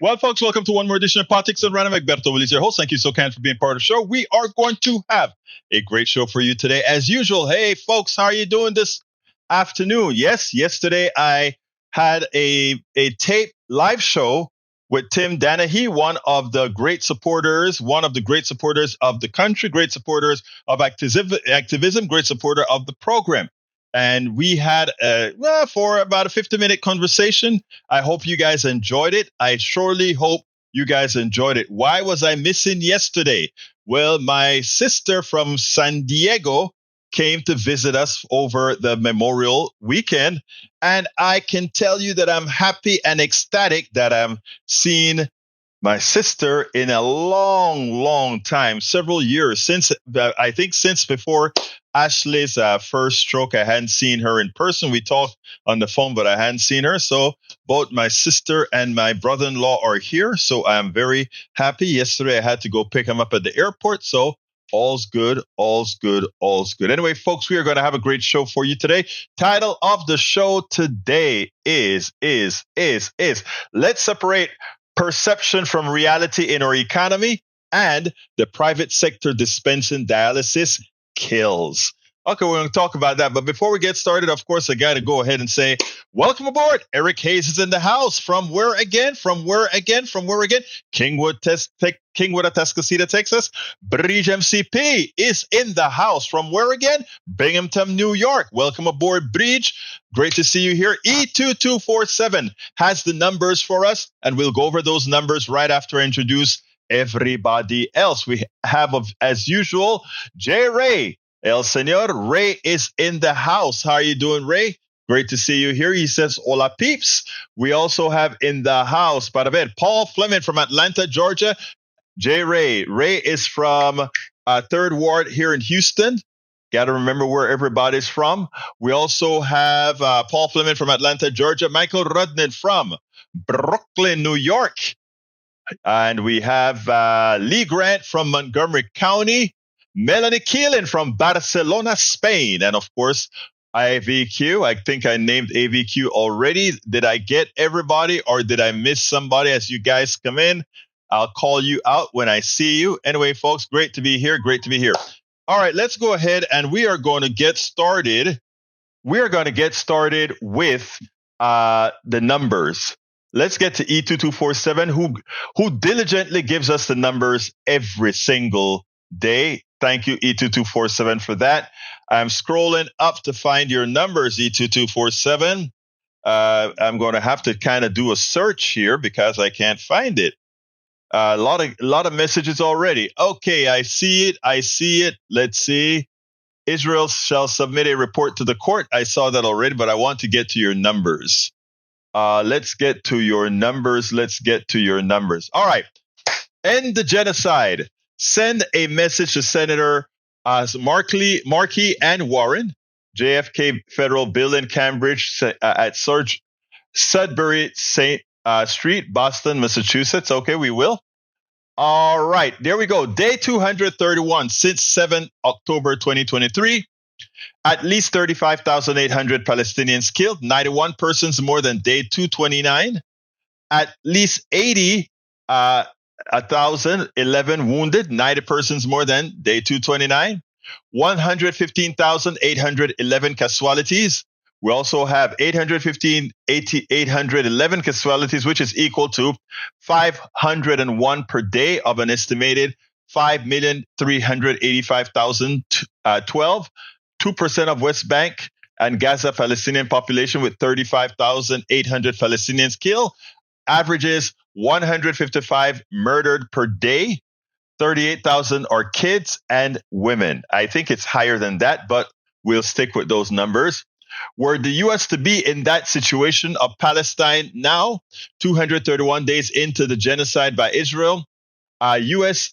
Well, folks, welcome to one more edition of Politics and Random. Egberto, Willies, your host. Thank you so kind for being part of the show. We are going to have a great show for you today. As usual, hey, folks, how are you doing this afternoon? Yes, yesterday I had a tape live show with Tim Danahy, one of the great supporters of the country, great supporters of activism, great supporter of the program. And we had for about a 50-minute conversation. I hope you guys enjoyed it. I surely hope you guys enjoyed it. Why was I missing yesterday? Well, my sister from San Diego came to visit us over the Memorial Weekend. And I can tell you that I'm happy and ecstatic that I'm seeing my sister in a long, long time, several years, since before Ashley's first stroke. I hadn't seen her in person. We talked on the phone, but I hadn't seen her. So both my sister and my brother-in-law are here. So I'm very happy. Yesterday, I had to go pick him up at the airport. So all's good, all's good, all's good. Anyway, folks, we are going to have a great show for you today. Title of the show today is Let's Separate Perception from Reality in Our Economy, and the private sector dispensing dialysis kills. Okay, we're going to talk about that. But before we get started, of course, I got to go ahead and say, welcome aboard. Eric Hayes is in the house. From where again? Kingwood, Atascocita, Texas. Bridge MCP is in the house. From where again? Binghamton, New York. Welcome aboard, Bridge. Great to see you here. E2247 has the numbers for us, and we'll go over those numbers right after I introduce everybody else. We have, as usual, J. Ray. El Senor Ray is in the house. How are you doing, Ray? Great to see you here. He says, hola, peeps. We also have in the house, para ver, Paul Fleming from Atlanta, Georgia. J. Ray. Ray is from 3rd Ward here in Houston. Got to remember where everybody's from. We also have Paul Fleming from Atlanta, Georgia. Michael Rudnin from Brooklyn, New York. And we have Lee Grant from Montgomery County. Melanie Keelan from Barcelona, Spain. And of course, IVQ. I think I named AVQ already. Did I get everybody or did I miss somebody as you guys come in? I'll call you out when I see you. Anyway, folks, great to be here. All right, let's go ahead and we are going to get started. We're going to get started with the numbers. Let's get to E2247, who diligently gives us the numbers every single day. Thank you, E2247, for that. I'm scrolling up to find your numbers, E2247. I'm going to have to kind of do a search here because I can't find it. A lot of messages already. Okay, I see it. Let's see. Israel shall submit a report to the court. I saw that already, but I want to get to your numbers. Let's get to your numbers. All right. End the genocide. Send a message to Senator Markey and Warren, JFK Federal Building, Cambridge, at Sudbury St. Street, Boston, Massachusetts. Okay, we will. All right, there we go. Day 231 since 7 October 2023. At least 35,800 Palestinians killed, 91 persons more than day 229. At least 1,011 wounded, 90 persons more than day 229. 115,811 casualties. We also have 811 casualties, which is equal to 501 per day of an estimated 5,385,012. 2% of West Bank and Gaza Palestinian population with 35,800 Palestinians killed. Averages 155 murdered per day. 38,000 are kids and women. I think it's higher than that, but we'll stick with those numbers. Were the U.S. to be in that situation of Palestine now, 231 days into the genocide by Israel, U.S.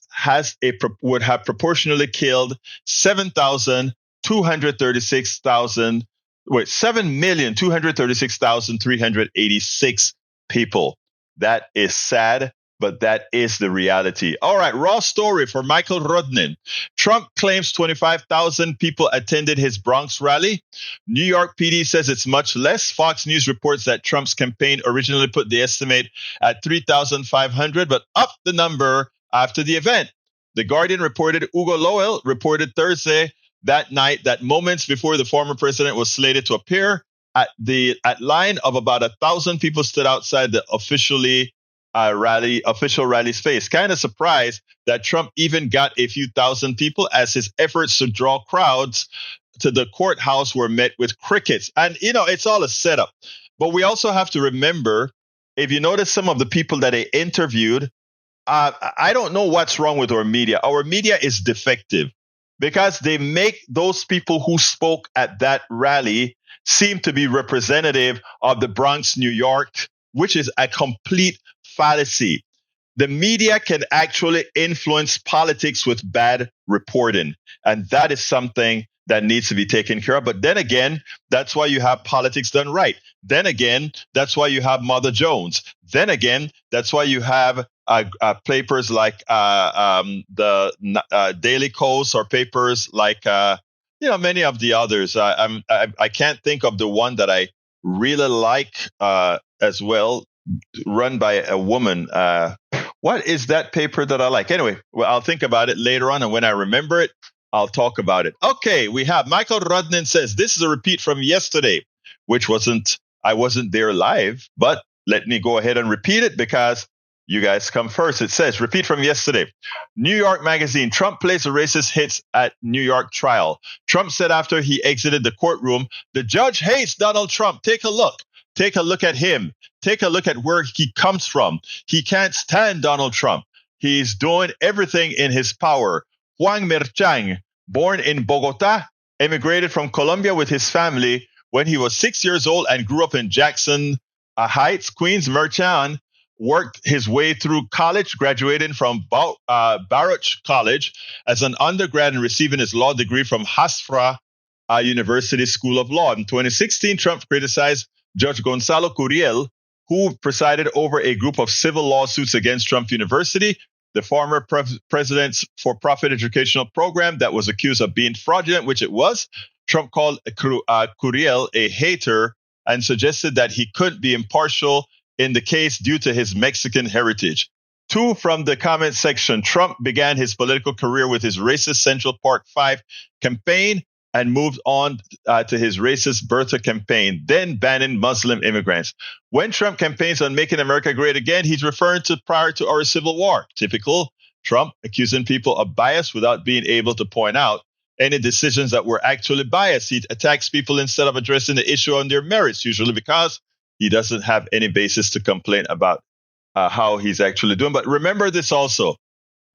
would have proportionally killed 7,236,386 people. That is sad, but that is the reality. All right, raw story for Michael Rodnin. Trump claims 25,000 people attended his Bronx rally. New York PD says it's much less. Fox News reports that Trump's campaign originally put the estimate at 3,500, but upped the number after the event. The Guardian reported Hugo Lowell reported Thursday that night that moments before the former president was slated to appear, at line of about 1,000 people stood outside the official rally space. Kind of surprised that Trump even got a few thousand people, as his efforts to draw crowds to the courthouse were met with crickets. And, it's all a setup. But we also have to remember, if you notice some of the people that they interviewed, I don't know what's wrong with our media. Our media is defective because they make those people who spoke at that rally seem to be representative of the Bronx, New York, which is a complete fallacy. The media can actually influence politics with bad reporting, and that is something that needs to be taken care of. But then again, that's why you have politics done right. Then again, that's why you have Mother Jones. Then again, that's why you have papers like the Daily Kos, or papers like many of the others. I can't think of the one that I really like as well, run by a woman. What is that paper that I like? Anyway, well, I'll think about it later on, and when I remember it, I'll talk about it. Okay, we have Michael Rodnin says, this is a repeat from yesterday, which I wasn't there live, but let me go ahead and repeat it because you guys come first. It says, repeat from yesterday. New York Magazine, Trump plays a racist hits at New York trial. Trump said after he exited the courtroom, the judge hates Donald Trump. Take a look. Take a look at him. Take a look at where he comes from. He can't stand Donald Trump. He's doing everything in his power. Juan Merchang, born in Bogota, immigrated from Colombia with his family when he was 6 years old and grew up in Jackson Heights, Queens. Merchang worked his way through college, graduating from Baruch College as an undergrad and receiving his law degree from Hofstra University School of Law. In 2016, Trump criticized Judge Gonzalo Curiel, who presided over a group of civil lawsuits against Trump University, the former president's for-profit educational program that was accused of being fraudulent, which it was. Trump called Curiel a hater and suggested that he couldn't be impartial in the case due to his Mexican heritage. Two from the comment section. Trump began his political career with his racist Central Park 5 campaign and moved on to his racist Bertha campaign, then banning Muslim immigrants. When Trump campaigns on making America great again, he's referring to prior to our Civil War. Typical Trump, accusing people of bias without being able to point out any decisions that were actually biased. He attacks people instead of addressing the issue on their merits, usually because he doesn't have any basis to complain about how he's actually doing. But remember this also.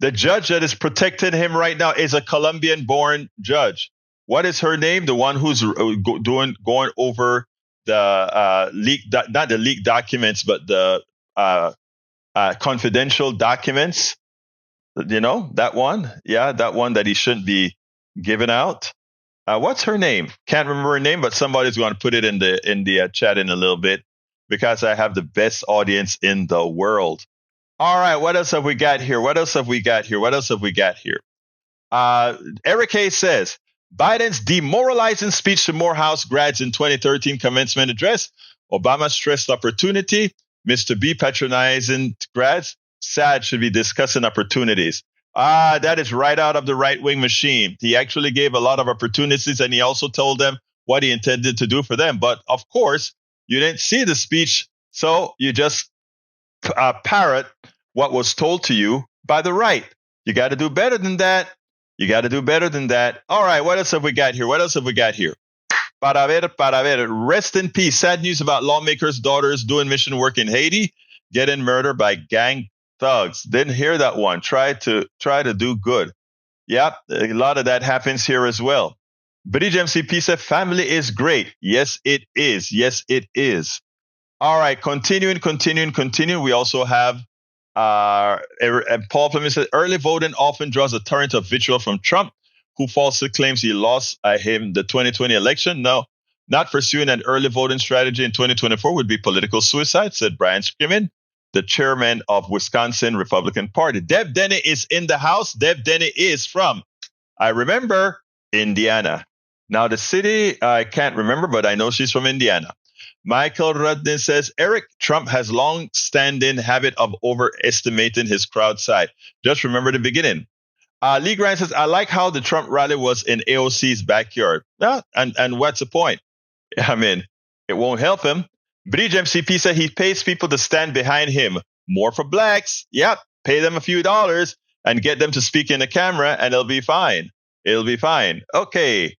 The judge that is protecting him right now is a Colombian-born judge. What is her name? The one who's going over the not the leaked documents, but the confidential documents. You know, that one? Yeah, that one that he shouldn't be giving out. What's her name? Can't remember her name, but somebody's going to put it in the chat in a little bit because I have the best audience in the world. All right, what else have we got here? Eric Hayes says, Biden's demoralizing speech to Morehouse grads in 2013 commencement address. Obama stressed opportunity. Mr. B patronizing grads. Sad should be discussing opportunities. That is right out of the right-wing machine. He actually gave a lot of opportunities, and he also told them what he intended to do for them. But, of course, you didn't see the speech, so you just parrot what was told to you by the right. You got to do better than that. All right, what else have we got here? Para ver. Rest in peace. Sad news about lawmakers' daughters doing mission work in Haiti, getting murdered by gang thugs. Didn't hear that one. Try to do good. Yep, a lot of that happens here as well. Bridge MCP said family is great. Yes, it is. All right, continuing. We also have Paul Fleming said early voting often draws a torrent of vitriol from Trump, who falsely claims he lost him the 2020 election. No, not pursuing an early voting strategy in 2024 would be political suicide, said Brian Scrimmon. the chairman of Wisconsin Republican Party. Deb Denny is in the house. Deb Denny is from, I remember, Indiana. Now, the city, I can't remember, but I know she's from Indiana. Michael Rudnin says, Eric, Trump has long-standing habit of overestimating his crowd size. Just remember the beginning. Lee Grant says, I like how the Trump rally was in AOC's backyard. Yeah, and what's the point? I mean, it won't help him. Bridge MCP said he pays people to stand behind him. More for blacks. Yep, pay them a few dollars and get them to speak in the camera, and it'll be fine. It'll be fine. Okay.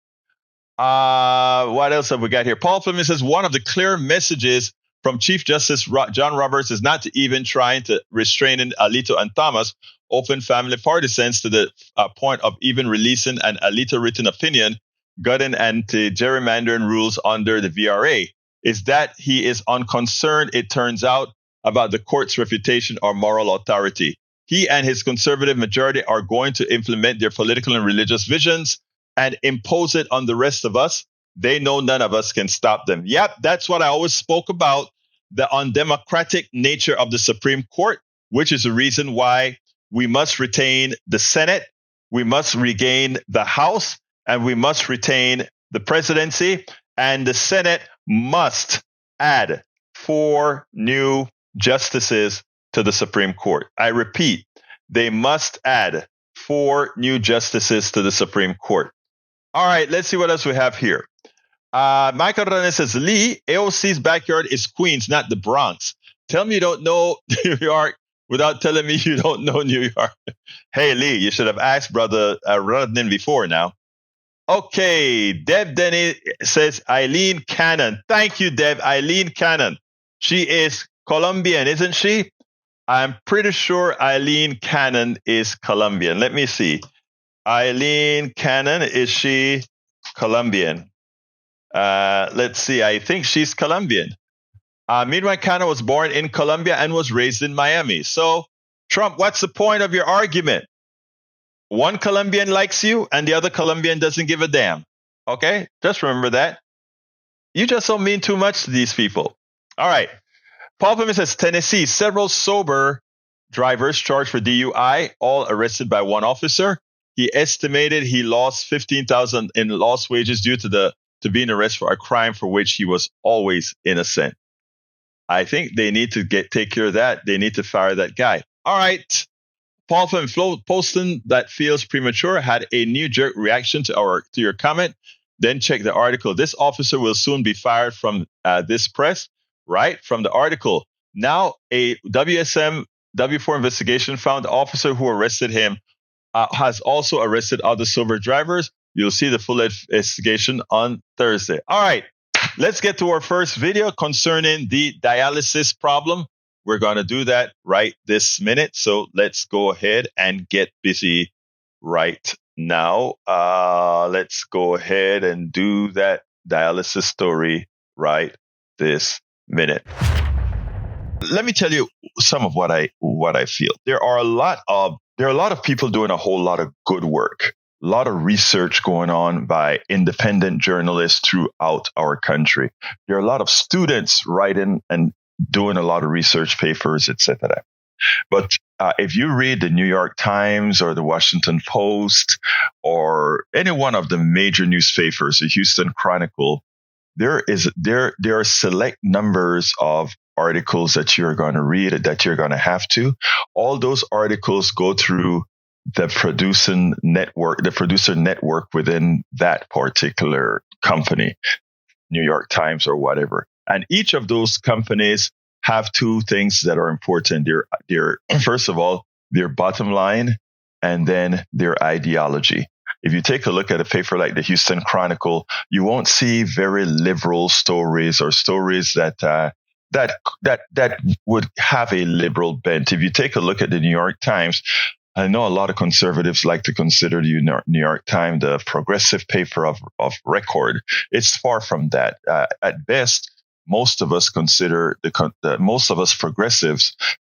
What else have we got here? Paul Fleming says one of the clear messages from Chief Justice John Roberts is not to even trying to restrain Alito and Thomas, open family partisans, to the point of even releasing an Alito written opinion gutting anti-gerrymandering rules under the VRA. Is that he is unconcerned, it turns out, about the court's reputation or moral authority. He and his conservative majority are going to implement their political and religious visions and impose it on the rest of us. They know none of us can stop them. Yep, that's what I always spoke about, the undemocratic nature of the Supreme Court, which is the reason why we must retain the Senate, we must regain the House, and we must retain the presidency. And the Senate must add 4 new justices to the Supreme Court. I repeat, they must add 4 new justices to the Supreme Court. All right, let's see what else we have here. Michael Rane says, Lee, AOC's backyard is Queens, not the Bronx. Tell me you don't know New York without telling me you don't know New York. Hey, Lee, you should have asked Brother Rudnin before now. Okay, Deb Denny says Eileen Cannon. Thank you, Deb. Eileen Cannon. She is Colombian, isn't she? I'm pretty sure Eileen Cannon is Colombian. Let me see. Eileen Cannon, is she Colombian? Let's see. I think she's Colombian. Meanwhile, Cannon was born in Colombia and was raised in Miami. So, Trump, what's the point of your argument? One Colombian likes you and the other Colombian doesn't give a damn. Okay? Just remember that. You just don't mean too much to these people. All right. Paul Pittman says, Tennessee, several sober drivers charged for DUI, all arrested by one officer. He estimated he lost $15,000 in lost wages due to being arrested for a crime for which he was always innocent. I think they need to take care of that. They need to fire that guy. All right. Paul from Poston, that feels premature, had a knee-jerk reaction to your comment. Then check the article. This officer will soon be fired from this press, right? From the article. Now, a WSM W4 investigation found the officer who arrested him has also arrested other sober drivers. You'll see the full investigation on Thursday. All right, let's get to our first video concerning the dialysis problem. We're going to do that right this minute. So let's go ahead and get busy right now. Let's go ahead and do that dialysis story right this minute. Let me tell you some of what I feel. There are a lot of people doing a whole lot of good work, a lot of research going on by independent journalists throughout our country. There are a lot of students writing and doing a lot of research papers, etc. But if you read the New York Times or the Washington Post or any one of the major newspapers, the Houston Chronicle, there are select numbers of articles that you're going to read, that you're going to have to. All those articles go through the producer network within that particular company, New York Times or whatever. And each of those companies have 2 things that are important. Their first of all, their bottom line, and then their ideology. If you take a look at a paper like the Houston Chronicle, you won't see very liberal stories or stories that would have a liberal bent. If you take a look at the New York Times, I know a lot of conservatives like to consider the New York Times the progressive paper of record. It's far from that. At best, most of us progressives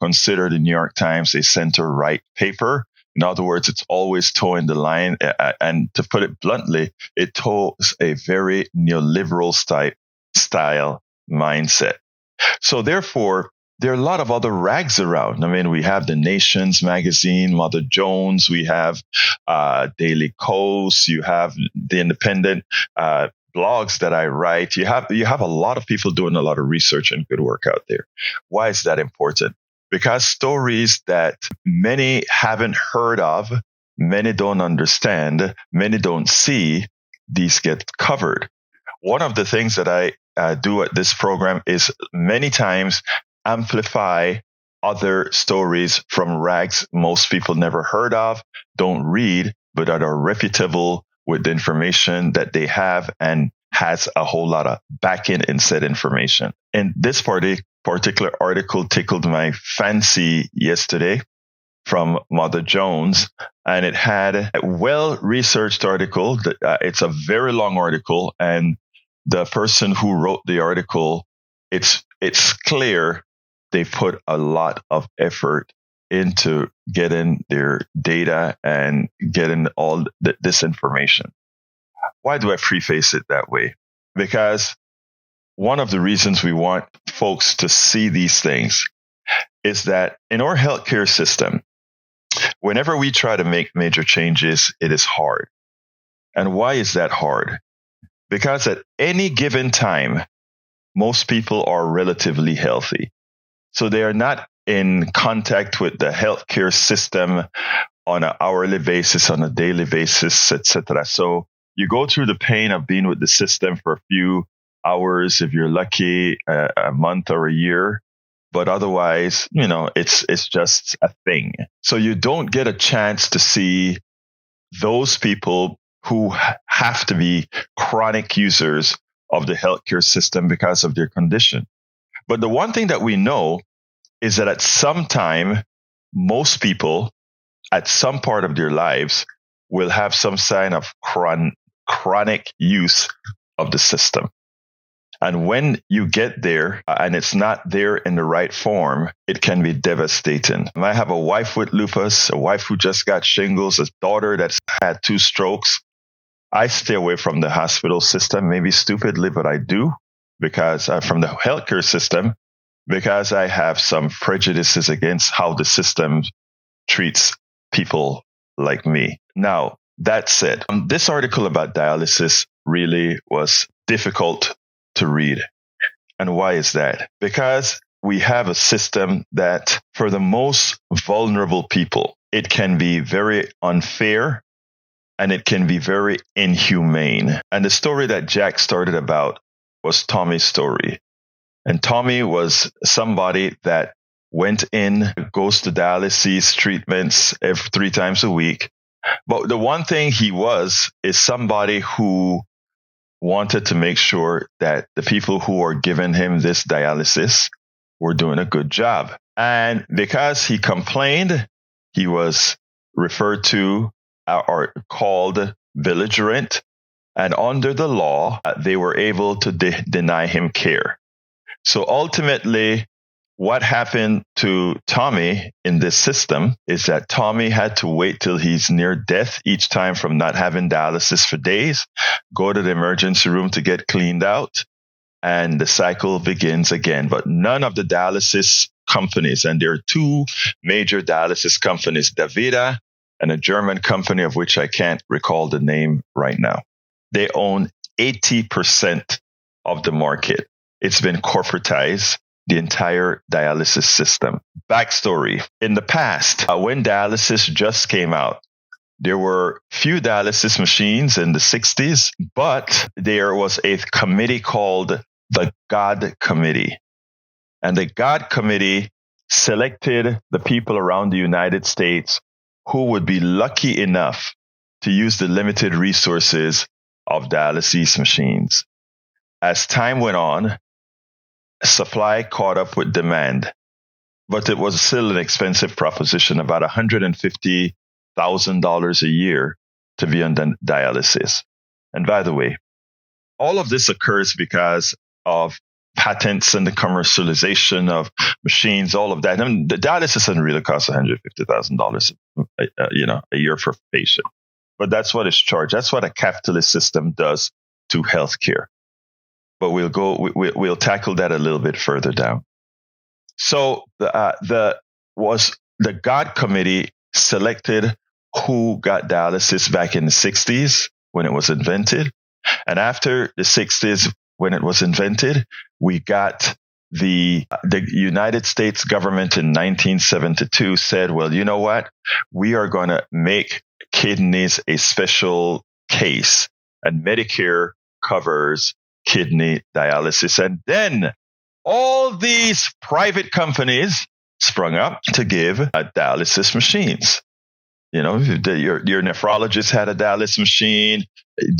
consider the New York Times a center-right paper. In other words, it's always towing the line. And to put it bluntly, it tows a very neoliberal style mindset. So therefore, there are a lot of other rags around. I mean, we have the Nations magazine, Mother Jones, we have Daily Kos, you have the independent blogs that I write. You have a lot of people doing a lot of research and good work out there. Why is that important? Because stories that many haven't heard of, many don't understand, many don't see, these get covered. One of the things that I do at this program is many times amplify other stories from rags most people never heard of, don't read, but that are reputable with the information that they have and has a whole lot of backing in said information. And this particular article tickled my fancy yesterday from Mother Jones, and it had a well-researched article. It's a very long article, and the person who wrote the article, it's clear they put a lot of effort into getting their data and getting all this information. Why do I preface it that way? Because one of the reasons we want folks to see these things is that in our healthcare system, whenever we try to make major changes, it is hard. And why is that hard? Because at any given time, most people are relatively healthy. So they are not in contact with the healthcare system on an hourly basis, on a daily basis, etc. So you go through the pain of being with the system for a few hours, if you're lucky, a month or a year. But otherwise, it's just a thing. So you don't get a chance to see those people who have to be chronic users of the healthcare system because of their condition. But the one thing that we know is that at some time, most people at some part of their lives will have some sign of chronic use of the system. And when you get there and it's not there in the right form, it can be devastating. I have a wife with lupus, a wife who just got shingles, a daughter that's had 2 strokes. I stay away from the hospital system, maybe stupidly, but I do, because from the healthcare system, because I have some prejudices against how the system treats people like me. Now, that said, this article about dialysis really was difficult to read. And why is that? Because we have a system that for the most vulnerable people, it can be very unfair and it can be very inhumane. And the story that Jack started about was Tommy's story. And Tommy was somebody that went in, goes to dialysis treatments 3 times a week. But the one thing he is somebody who wanted to make sure that the people who are giving him this dialysis were doing a good job. And because he complained, he was referred to or called belligerent. And under the law, they were able to deny him care. So ultimately, what happened to Tommy in this system is that Tommy had to wait till he's near death each time from not having dialysis for days, go to the emergency room to get cleaned out, and the cycle begins again. But none of the dialysis companies, and there are 2 major dialysis companies, DaVita and a German company of which I can't recall the name right now. They own 80% of the market. It's been corporatized, the entire dialysis system. Backstory. In the past, when dialysis just came out, there were few dialysis machines in the 60s, but there was a committee called the God Committee. And the God Committee selected the people around the United States who would be lucky enough to use the limited resources of dialysis machines. As time went on, supply caught up with demand, but it was still an expensive proposition, about $150,000 a year to be on dialysis. And by the way, all of this occurs because of patents and the commercialization of machines, all of that. I mean, the dialysis doesn't really cost $150,000 a year for a patient. But that's what is charged. That's what a capitalist system does to healthcare. But we'll tackle that a little bit further down. So the God Committee selected who got dialysis back in the 60s when it was invented. And after the 60s, when it was invented, we got the United States government in 1972 said, well, you know what? We are going to make kidneys a special case, and Medicare covers kidney dialysis. And then all these private companies sprung up to give dialysis machines. You know, your nephrologist had a dialysis machine,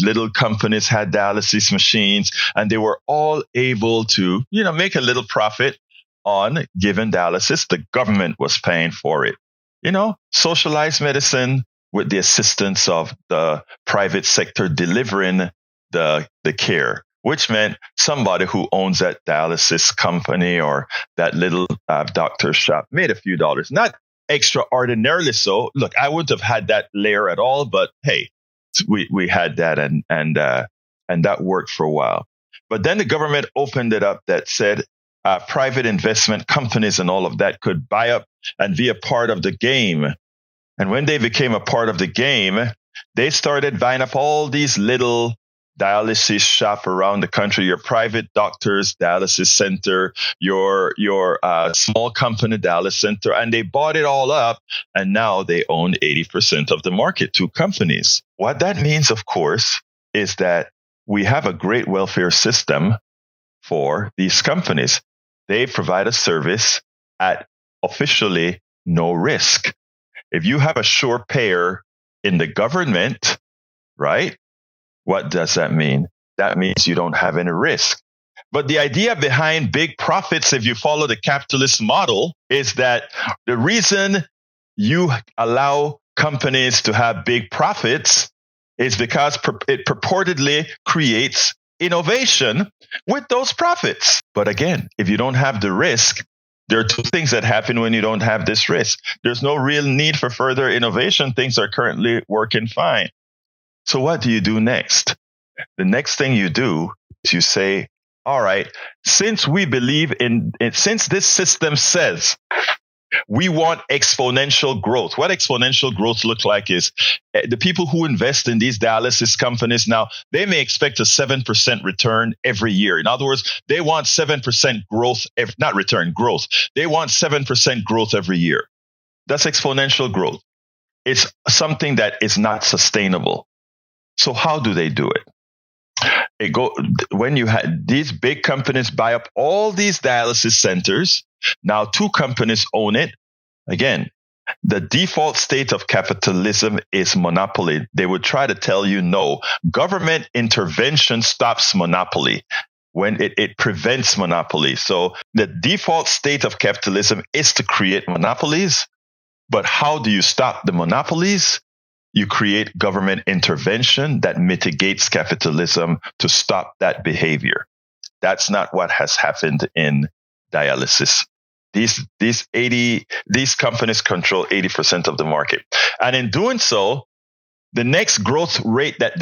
little companies had dialysis machines, and they were all able to, make a little profit on giving dialysis. The government was paying for it. Socialized medicine with the assistance of the private sector delivering the care, which meant somebody who owns that dialysis company or that little doctor's shop made a few dollars. Not extraordinarily so. Look, I wouldn't have had that layer at all, but hey, we had that, and that worked for a while. But then the government opened it up that said private investment companies and all of that could buy up and be a part of the game. And when they became a part of the game, they started buying up all these little dialysis shop around the country, your private doctor's dialysis center, your small company dialysis center, and they bought it all up, and now they own 80% of the market, two companies. What that means, of course, is that we have a great welfare system for these companies. They provide a service at officially no risk. If you have a sure payer in the government, right? What does that mean? That means you don't have any risk. But the idea behind big profits, if you follow the capitalist model, is that the reason you allow companies to have big profits is because it purportedly creates innovation with those profits. But again, if you don't have the risk, there are two things that happen when you don't have this risk. There's no real need for further innovation. Things are currently working fine. So what do you do next? The next thing you do is you say, all right, since we believe since this system says we want exponential growth. What exponential growth look like is the people who invest in these dialysis companies now, they may expect a 7% return every year. In other words, they want 7% growth, not return, growth. They want 7% growth every year. That's exponential growth. It's something that is not sustainable. So how do they do it? When you had these big companies buy up all these dialysis centers, now two companies own it. Again, the default state of capitalism is monopoly. They would try to tell you no. Government intervention stops monopoly when it prevents monopoly. So the default state of capitalism is to create monopolies. But how do you stop the monopolies? You create government intervention that mitigates capitalism to stop that behavior. That's not what has happened in dialysis. These companies control 80% of the market. And in doing so, the next growth state that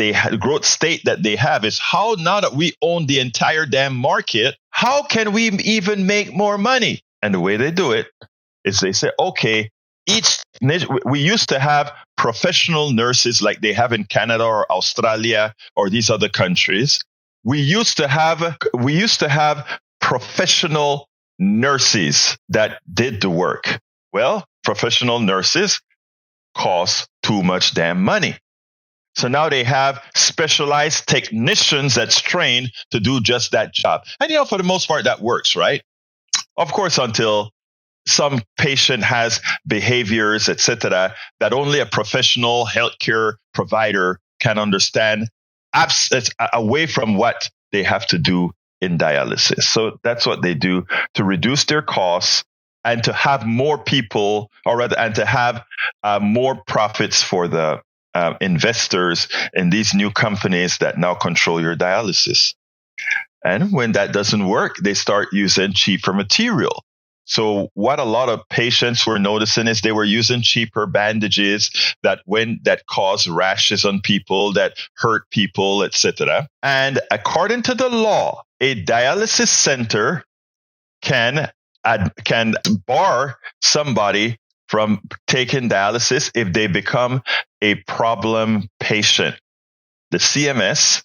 they have is how, now that we own the entire damn market, how can we even make more money? And the way they do it is they say, okay, we used to have professional nurses like they have in Canada or Australia or these other countries. We used to have professional nurses that did the work. Well, professional nurses cost too much damn money. So now they have specialized technicians that's trained to do just that job. And for the most part, that works, right? Of course, until some patient has behaviors, etc., that only a professional healthcare provider can understand away from what they have to do in dialysis. So that's what they do to reduce their costs and to have more people, and to have more profits for the investors in these new companies that now control your dialysis. And when that doesn't work, they start using cheaper material. So what a lot of patients were noticing is they were using cheaper bandages that cause rashes on people, that hurt people, etc. And according to the law, a dialysis center can can bar somebody from taking dialysis if they become a problem patient. The CMS,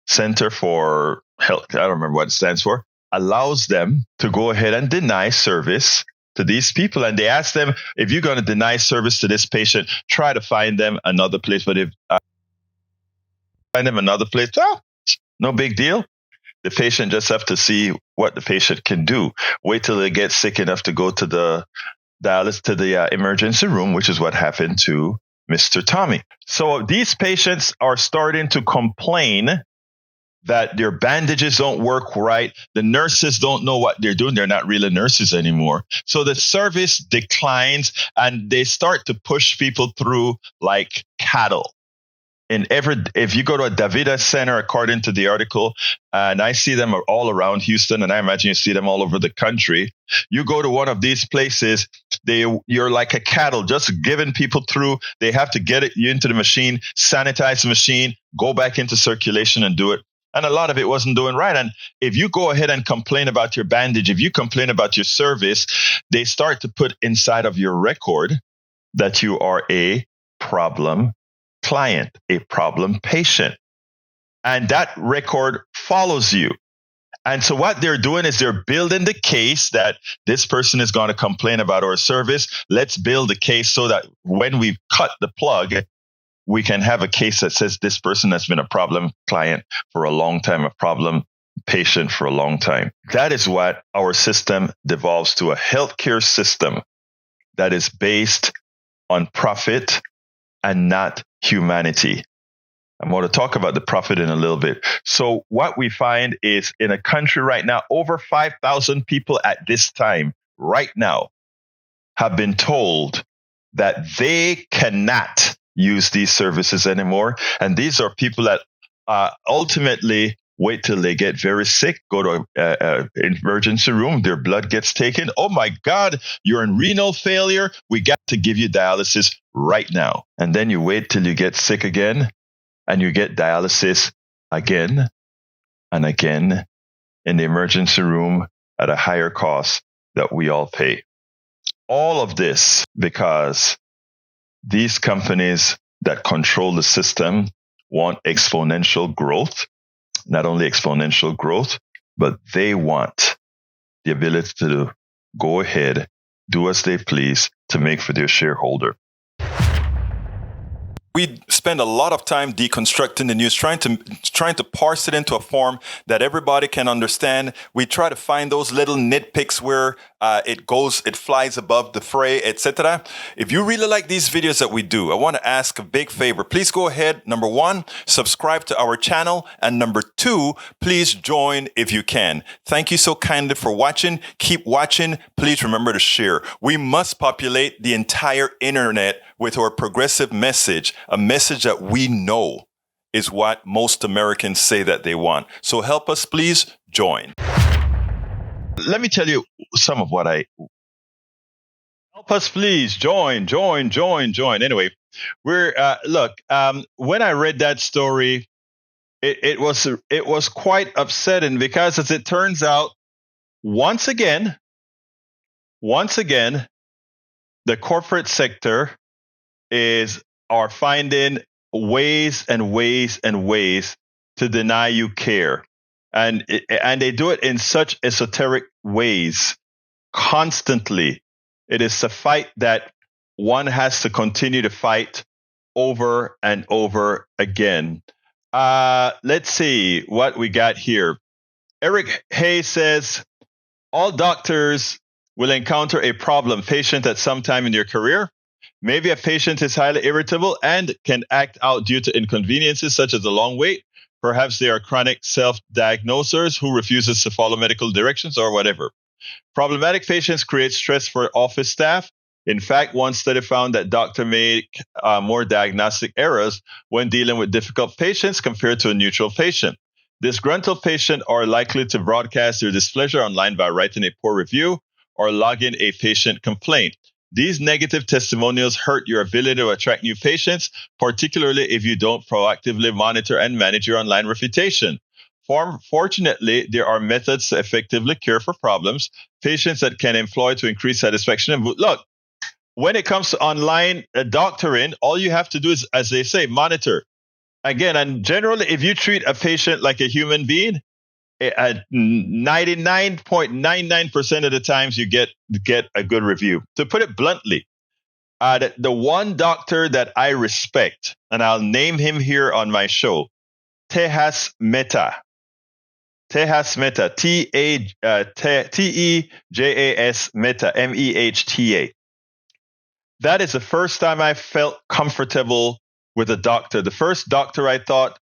Center for Health, I don't remember what it stands for, allows them to go ahead and deny service to these people. And they ask them, if you're going to deny service to this patient, try to find them another place. But if find them another place, no big deal. The patient just have to see what the patient can do. Wait till they get sick enough to go to the dialysis, to the emergency room, which is what happened to Mr. Tommy. So these patients are starting to complain that their bandages don't work right. The nurses don't know what they're doing. They're not really nurses anymore. So the service declines and they start to push people through like cattle. If you go to a Davida Center, according to the article, and I see them all around Houston, and I imagine you see them all over the country. You go to one of these places, you're like a cattle, just giving people through. They have to get you into the machine, sanitize the machine, go back into circulation and do it. And a lot of it wasn't doing right. And if you go ahead and complain about your bandage, if you complain about your service, they start to put inside of your record that you are a problem client, a problem patient. And that record follows you. And so what they're doing is they're building the case that this person is going to complain about our service. Let's build the case so that when we cut the plug, we can have a case that says this person has been a problem client for a long time, a problem patient for a long time. That is what our system devolves to, a healthcare system that is based on profit and not humanity. I'm going to talk about the profit in a little bit. So what we find is in a country right now, over 5,000 people at this time, right now, have been told that they cannot use these services anymore. And these are people that ultimately wait till they get very sick, go to an emergency room, their blood gets taken. Oh my God, you're in renal failure. We got to give you dialysis right now. And then you wait till you get sick again and you get dialysis again and again in the emergency room at a higher cost that we all pay. All of this because these companies that control the system want exponential growth, not only exponential growth, but they want the ability to go ahead, do as they please to make for their shareholder. We spend a lot of time deconstructing the news, trying to parse it into a form that everybody can understand. We try to find those little nitpicks where it flies above the fray, etc. If you really like these videos that we do, I want to ask a big favor. Please go ahead. Number one, subscribe to our channel. And number two, please join if you can. Thank you so kindly for watching. Keep watching. Please remember to share. We must populate the entire internet with our progressive message, a message that we know is what most Americans say that they want. So help us, please join. Let me tell you some of what help us, please join. Anyway, when I read that story, it was quite upsetting because, as it turns out, once again, the corporate sector are finding ways to deny you care. And they do it in such esoteric ways constantly. It is a fight that one has to continue to fight over and over again. Let's see what we got here. Eric Hay says, all doctors will encounter a problem patient at some time in their career. Maybe a patient is highly irritable and can act out due to inconveniences such as a long wait. Perhaps they are chronic self-diagnosers who refuses to follow medical directions or whatever. Problematic patients create stress for office staff. In fact, one study found that doctors make more diagnostic errors when dealing with difficult patients compared to a neutral patient. Disgruntled patients are likely to broadcast their displeasure online by writing a poor review or logging a patient complaint. These negative testimonials hurt your ability to attract new patients, particularly if you don't proactively monitor and manage your online reputation. Fortunately, there are methods to effectively cure for problems, patients that can employ to increase satisfaction. And look, when it comes to online doctoring, all you have to do is, as they say, monitor. Again, and generally, if you treat a patient like a human being, at 99.99% of the times you get a good review. To put it bluntly, the one doctor that I respect, and I'll name him here on my show, Tejas Mehta. Tejas Mehta, Tejas Mehta, Mehta. That is the first time I felt comfortable with a doctor. The first doctor I thought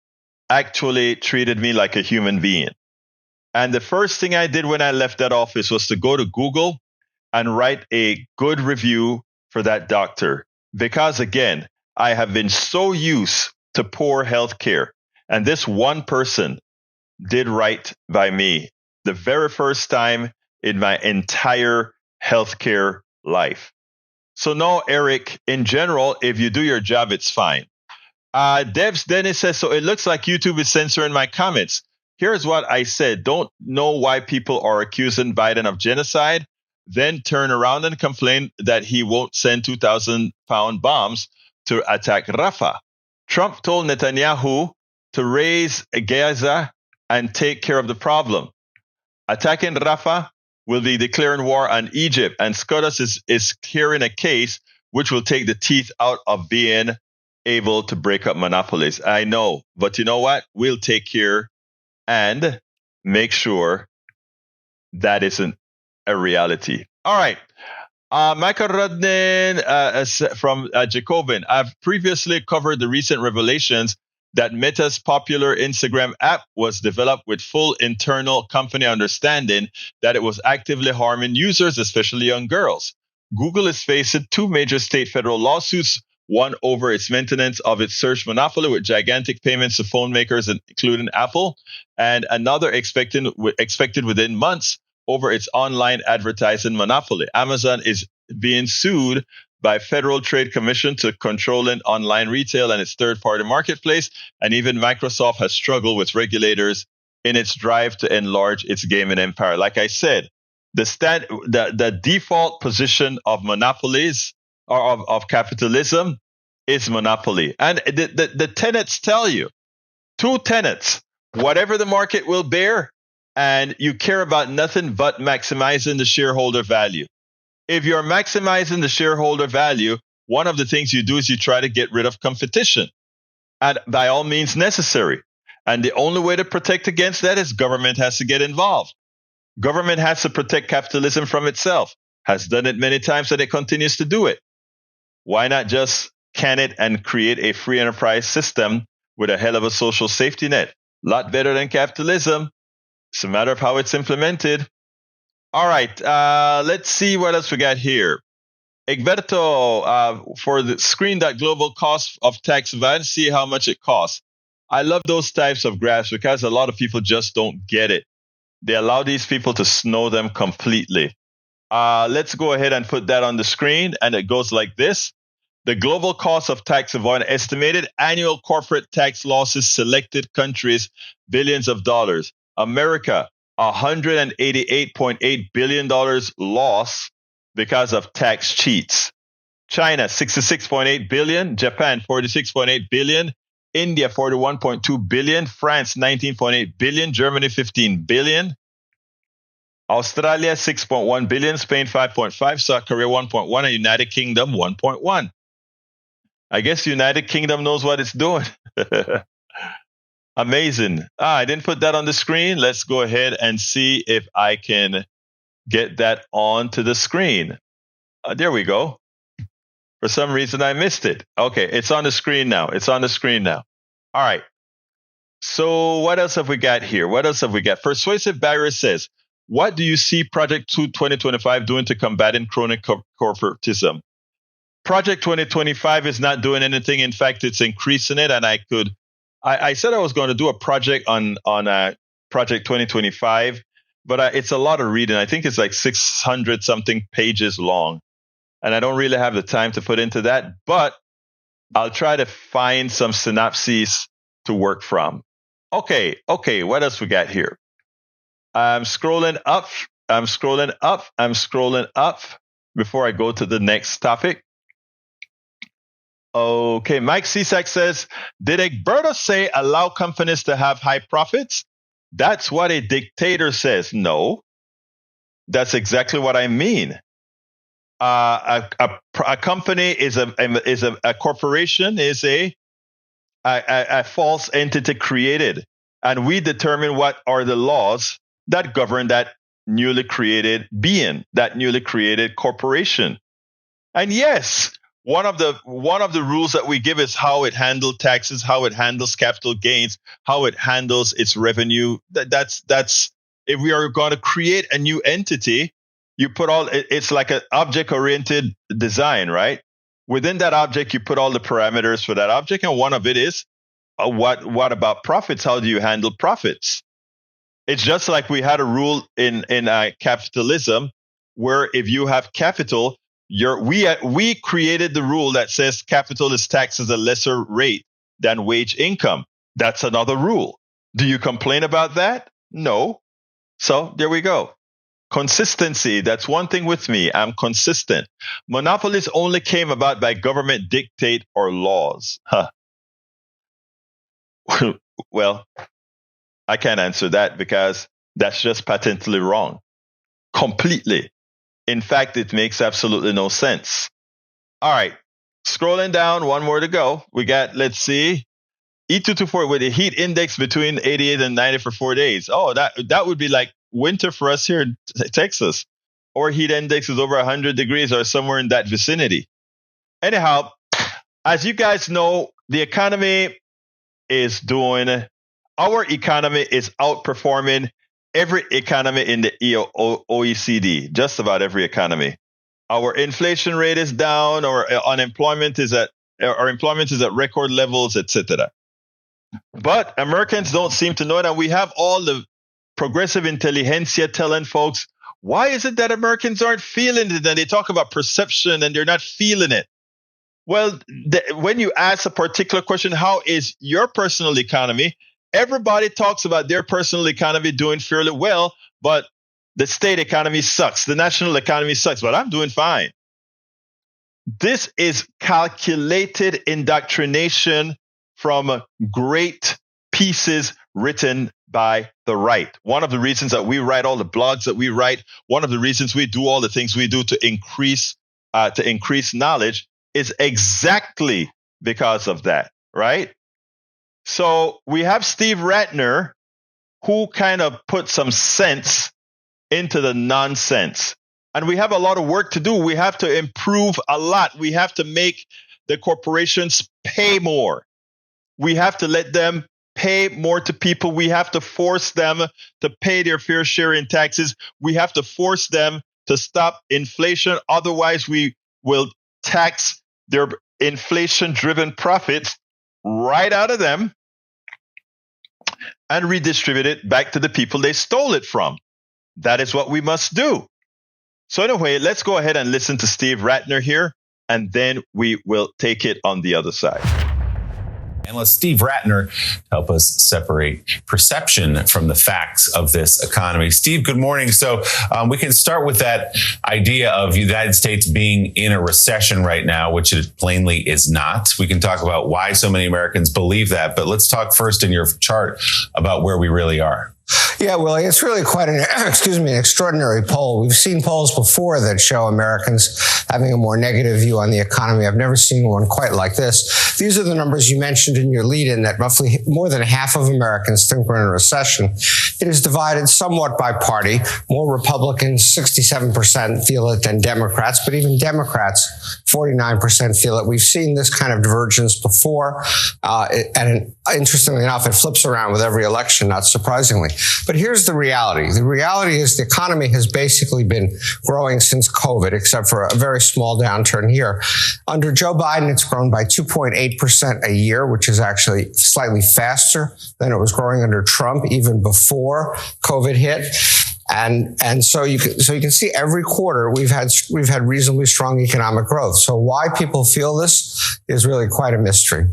actually treated me like a human being. And the first thing I did when I left that office was to go to Google and write a good review for that doctor. Because again, I have been so used to poor healthcare. And this one person did right by me the very first time in my entire healthcare life. So no, Eric, in general, if you do your job, it's fine. Debs Dennis says, so it looks like YouTube is censoring my comments. Here's what I said. Don't know why people are accusing Biden of genocide, then turn around and complain that he won't send 2,000-pound bombs to attack Rafah. Trump told Netanyahu to raise Gaza and take care of the problem. Attacking Rafah will be declaring war on Egypt, and SCOTUS is hearing a case which will take the teeth out of being able to break up monopolies. I know, but you know what? We'll take care and make sure that isn't a reality. All right. Michael Rudnin from Jacobin. I've previously covered the recent revelations that Meta's popular Instagram app was developed with full internal company understanding that it was actively harming users, especially young girls. Google is facing two major state federal lawsuits, one over its maintenance of its search monopoly with gigantic payments to phone makers, including Apple, and another expected within months over its online advertising monopoly. Amazon is being sued by Federal Trade Commission to controlling online retail and its third-party marketplace, and even Microsoft has struggled with regulators in its drive to enlarge its gaming empire. Like I said, the default position of monopolies or of capitalism is monopoly. And the tenets tell you, two tenets, whatever the market will bear, and you care about nothing but maximizing the shareholder value. If you're maximizing the shareholder value, one of the things you do is you try to get rid of competition, and by all means necessary. And the only way to protect against that is government has to get involved. Government has to protect capitalism from itself, has done it many times, and it continues to do it. Why not just can it and create a free enterprise system with a hell of a social safety net? A lot better than capitalism. It's a matter of how it's implemented. All right, let's see what else we got here. Egberto, for the screen.global cost of tax advance, see how much it costs. I love those types of graphs because a lot of people just don't get it. They allow these people to snow them completely. Let's go ahead and put that on the screen, and it goes like this. The global cost of tax avoidance, estimated annual corporate tax losses, selected countries, billions of dollars. America, $188.8 billion loss because of tax cheats. China, $66.8 billion. Japan, $46.8 billion. India, $41.2 billion. France, $19.8 billion. Germany, $15 billion. Australia, $6.1 billion. Spain, $5.5. South Korea, $1.1. And United Kingdom, $1.1. I guess United Kingdom knows what it's doing. Amazing. I didn't put that on the screen. Let's go ahead and see if I can get that onto the screen. There we go. For some reason, I missed it. Okay, it's on the screen now. All right. So what else have we got here? Persuasive Barrier says, what do you see Project 2025 doing to combating chronic corporatism? Project 2025 is not doing anything. In fact, it's increasing it. And I said I was going to do a project on Project 2025, but it's a lot of reading. I think it's like 600 something pages long. And I don't really have the time to put into that, but I'll try to find some synopses to work from. Okay. What else we got here? I'm scrolling up. I'm scrolling up. I'm scrolling up before I go to the next topic. Okay, Mike Cisak says, did Egberto say allow companies to have high profits? That's what a dictator says. No, that's exactly what I mean. A company is a corporation is a false entity created, and we determine what are the laws that govern that newly created being, that newly created corporation. And yes, one of the rules that we give is how it handles taxes, how it handles capital gains, how it handles its revenue. That's if we are going to create a new entity, you put it's like an object oriented design, right? Within that object, you put all the parameters for that object, and one of it is what about profits? How do you handle profits? It's just like we had a rule in capitalism where if you have capital, we created the rule that says capital is taxed at a lesser rate than wage income. That's another rule. Do you complain about that? No. So there we go. Consistency. That's one thing with me. I'm consistent. Monopolies only came about by government dictate or laws. Huh. Well, I can't answer that because that's just patently wrong. Completely. In fact, it makes absolutely no sense. All right. Scrolling down, one more to go. We got, let's see, E224 with a heat index between 88 and 90 for 4 days. Oh, that would be like winter for us here in Texas. Our heat index is over 100 degrees or somewhere in that vicinity. Anyhow, as you guys know, the economy is doing, our economy is outperforming every economy in the OECD, just about every economy. Our inflation rate is down, our employment is at record levels, etc. But Americans don't seem to know it, and we have all the progressive intelligentsia telling folks, why is it that Americans aren't feeling it? And they talk about perception and they're not feeling it. Well, when you ask a particular question, how is your personal economy? Everybody talks about their personal economy doing fairly well, but the state economy sucks. The national economy sucks, but I'm doing fine. This is calculated indoctrination from great pieces written by the right. One of the reasons that we write all the blogs that we write, one of the reasons we do all the things we do to increase knowledge is exactly because of that, right? So we have Steve Ratner, who kind of put some sense into the nonsense. And we have a lot of work to do. We have to improve a lot. We have to make the corporations pay more. We have to let them pay more to people. We have to force them to pay their fair share in taxes. We have to force them to stop inflation. Otherwise, we will tax their inflation-driven profits right out of them and redistribute it back to the people they stole it from. That is what we must do. So anyway, let's go ahead and listen to Steve Ratner here, and then we will take it on the other side. And let Steve Ratner help us separate perception from the facts of this economy. Steve, good morning. So we can start with that idea of the United States being in a recession right now, which it plainly is not. We can talk about why so many Americans believe that. But let's talk first in your chart about where we really are. Yeah, Willie, it's really quite an extraordinary poll. We've seen polls before that show Americans having a more negative view on the economy. I've never seen one quite like this. These are the numbers you mentioned in your lead-in, that roughly more than half of Americans think we're in a recession. It is divided somewhat by party. More Republicans, 67% feel it, than Democrats, but even Democrats, 49% feel it. We've seen this kind of divergence before, and interestingly enough, it flips around with every election, not surprisingly. But here's the reality. The reality is the economy has basically been growing since COVID, except for a very small downturn here. Under Joe Biden, it's grown by 2.8% a year, which is actually slightly faster than it was growing under Trump, even before COVID hit. And so you can see every quarter we've had reasonably strong economic growth. So why people feel this is really quite a mystery.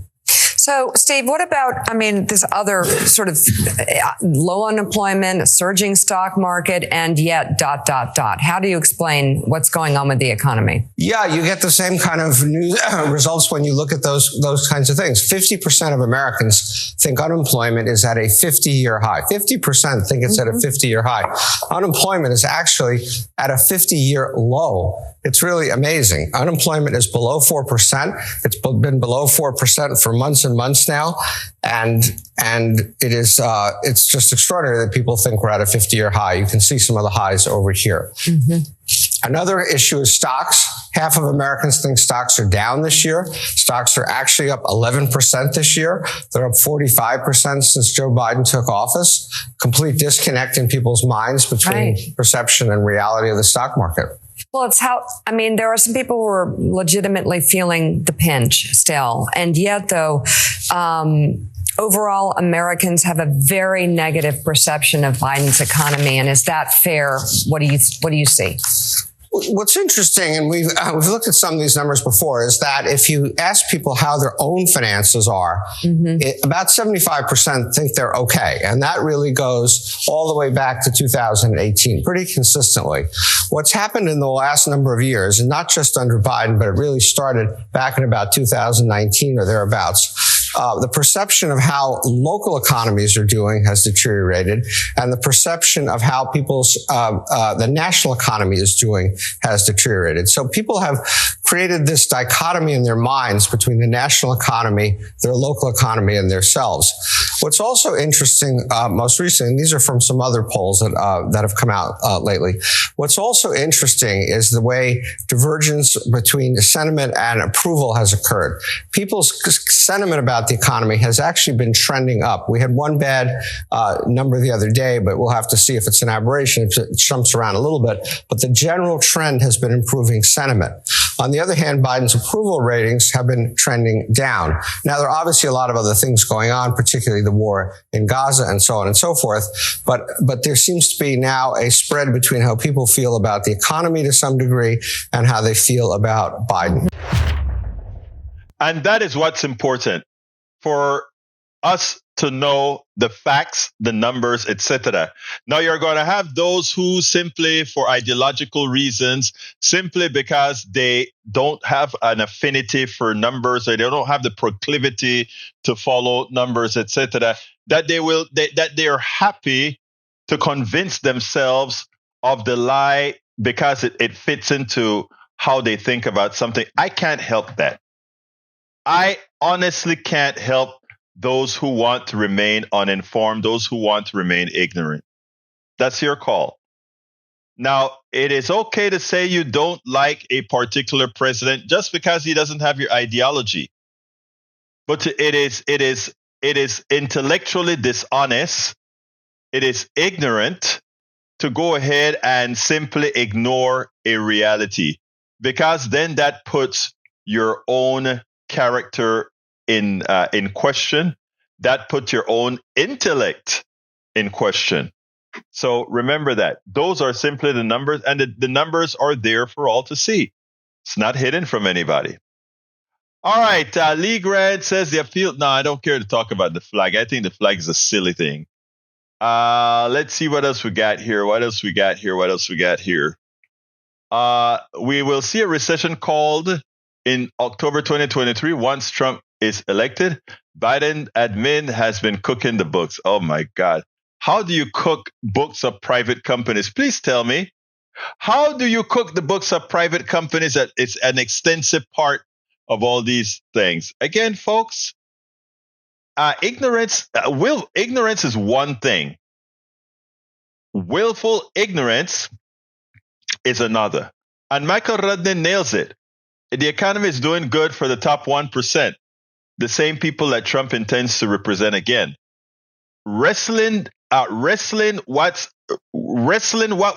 So, Steve, what about, this other sort of low unemployment, a surging stock market, and yet ... How do you explain what's going on with the economy? Yeah, you get the same kind of news results when you look at those kinds of things. 50% of Americans think unemployment is at a 50-year high. 50% think it's at a 50-year high. Unemployment is actually at a 50-year low. It's really amazing. Unemployment is below 4%. It's been below 4% for months and months now. And it is, it's just extraordinary that people think we're at a 50-year high. You can see some of the highs over here. Another issue is stocks. Half of Americans think stocks are down this year. Stocks are actually up 11% this year. They're up 45% since Joe Biden took office. Complete disconnect in people's minds between perception and reality of the stock market. Well, it's there are some people who are legitimately feeling the pinch still. And yet, though, overall, Americans have a very negative perception of Biden's economy. And is that fair? What do you see? What's interesting, and we've looked at some of these numbers before, is that if you ask people how their own finances are, about 75% think they're okay. And that really goes all the way back to 2018, pretty consistently. What's happened in the last number of years, and not just under Biden, but it really started back in about 2019 or thereabouts, the perception of how local economies are doing has deteriorated, and the perception of how the national economy is doing has deteriorated. So people have created this dichotomy in their minds between the national economy, their local economy, and themselves. What's also interesting, most recently, and these are from some other polls that have come out lately. What's also interesting is the way divergence between sentiment and approval has occurred. People's sentiment about the economy has actually been trending up. We had one bad number the other day, but we'll have to see if it's an aberration. It jumps around a little bit, but the general trend has been improving sentiment. On the other hand, Biden's approval ratings have been trending down. Now, there are obviously a lot of other things going on, particularly the war in Gaza and so on and so forth. But there seems to be now a spread between how people feel about the economy to some degree and how they feel about Biden. And that is what's important, for us to know the facts, the numbers, etc. Now, you're going to have those who simply, for ideological reasons, simply because they don't have an affinity for numbers, or they don't have the proclivity to follow numbers, etc., that they are happy to convince themselves of the lie because it fits into how they think about something. I can't help that. I honestly can't help those who want to remain uninformed, those who want to remain ignorant. That's your call. Now, it is okay to say you don't like a particular president just because he doesn't have your ideology. But it is intellectually dishonest. It is ignorant to go ahead and simply ignore a reality, because then that puts your own character in question. That puts your own intellect in question. So remember that. Those are simply the numbers, and the numbers are there for all to see. It's not hidden from anybody. All right, Lee Grant says the appeal. No, I don't care to talk about the flag. I think the flag is a silly thing. Let's see what else we got here. We will see a recession called in October 2023 once Trump is elected. Biden admin has been cooking the books. Oh my God. How do you cook books of private companies? Please tell me. How do you cook the books of private companies? That it's an extensive part of all these things. Again, folks, ignorance is one thing. Willful ignorance is another. And Michael Rudnin nails it. The economy is doing good for the top 1%. The same people that Trump intends to represent again. Wrestling what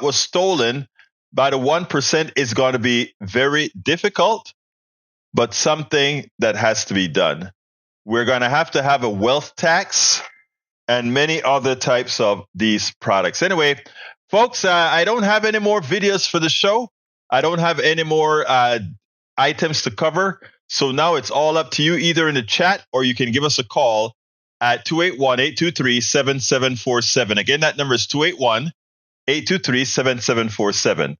was stolen by the 1% is going to be very difficult, but something that has to be done. We're going to have a wealth tax and many other types of these products. Anyway, folks, I don't have any more videos for the show. I don't have any more items to cover. So now it's all up to you, either in the chat or you can give us a call at 281-823-7747. Again, that number is 281-823-7747.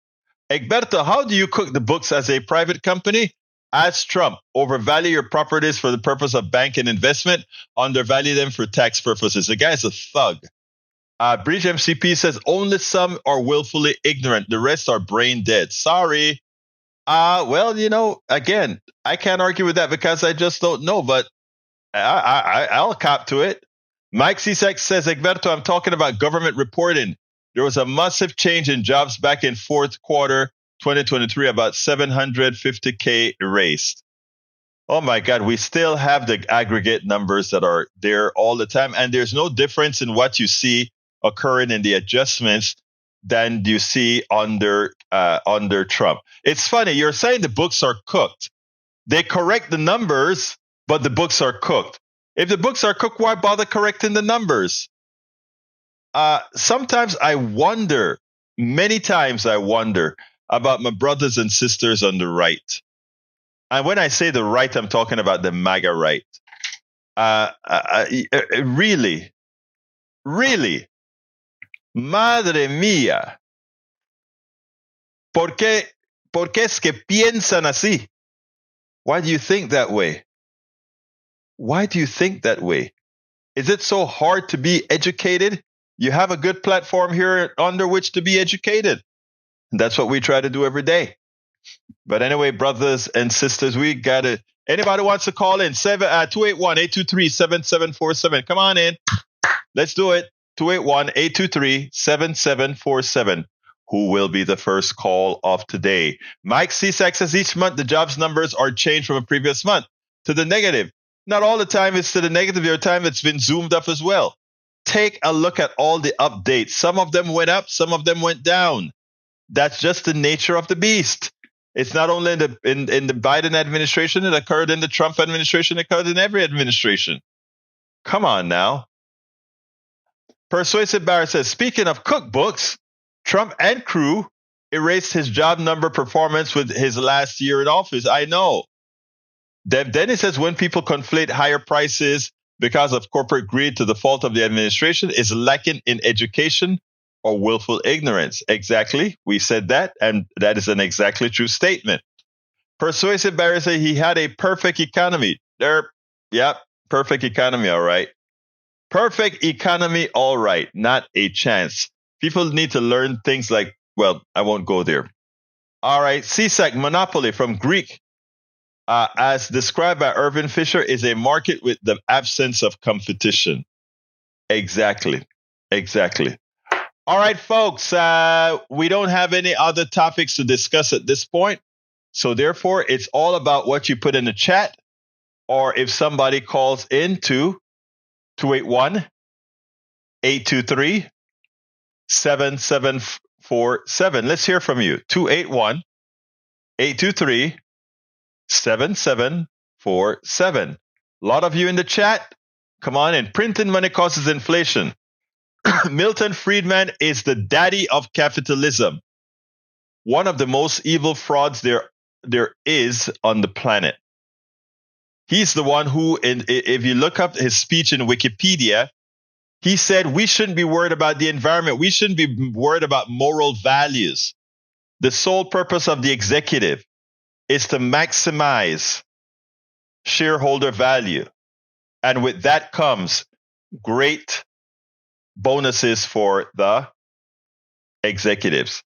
Egberto, how do you cook the books as a private company? Ask Trump, overvalue your properties for the purpose of bank and investment, undervalue them for tax purposes. The guy's a thug. Bridge MCP says only some are willfully ignorant. The rest are brain dead. Sorry. Well, again, I can't argue with that because I just don't know, but I'll cop to it. Mike C6 says, Egberto, I'm talking about government reporting. There was a massive change in jobs back in fourth quarter 2023, about 750K erased. Oh my God, we still have the aggregate numbers that are there all the time. And there's no difference in what you see occurring in the adjustments than you see under Trump. It's funny, you're saying the books are cooked. They correct the numbers, but the books are cooked. If the books are cooked, why bother correcting the numbers? Sometimes I wonder, many times I wonder about my brothers and sisters on the right. And when I say the right, I'm talking about the MAGA right. Really, madre mía, ¿por qué es que piensan así? Why do you think that way? Why do you think that way? Is it so hard to be educated? You have a good platform here under which to be educated. And that's what we try to do every day. But anyway, brothers and sisters, we got it. Anybody wants to call in? 281-823-7747. Come on in. Let's do it. 281-823-7747. Who will be the first call of today? Mike C6 says each month the jobs numbers are changed from a previous month to the negative. Not all the time it's to the negative. There are times it's been zoomed up as well. Take a look at all the updates. Some of them went up, some of them went down. That's just the nature of the beast. It's not only in the Biden administration, it occurred in the Trump administration, it occurred in every administration. Come on now. Persuasive Barrett says, speaking of cookbooks, Trump and crew erased his job number performance with his last year in office. I know. Then he says when people conflate higher prices because of corporate greed to the fault of the administration is lacking in education or willful ignorance. Exactly. We said that, and that is an exactly true statement. Persuasive Barry said he had a perfect economy. Perfect economy, all right. Perfect economy, all right. Not a chance. People need to learn things like, well, I won't go there. All right. CSAC monopoly from Greek, as described by Irving Fisher, is a market with the absence of competition. Exactly. All right, folks, we don't have any other topics to discuss at this point. So therefore, it's all about what you put in the chat, or if somebody calls in to 281-823-7747. Let's hear from you. 281-823-7747. A lot of you in the chat. Come on in. Printing money causes inflation. Milton Friedman is the daddy of capitalism. One of the most evil frauds there is on the planet. He's the one who, if you look up his speech in Wikipedia, he said we shouldn't be worried about the environment. We shouldn't be worried about moral values. The sole purpose of the executive is to maximize shareholder value. And with that comes great bonuses for the executives.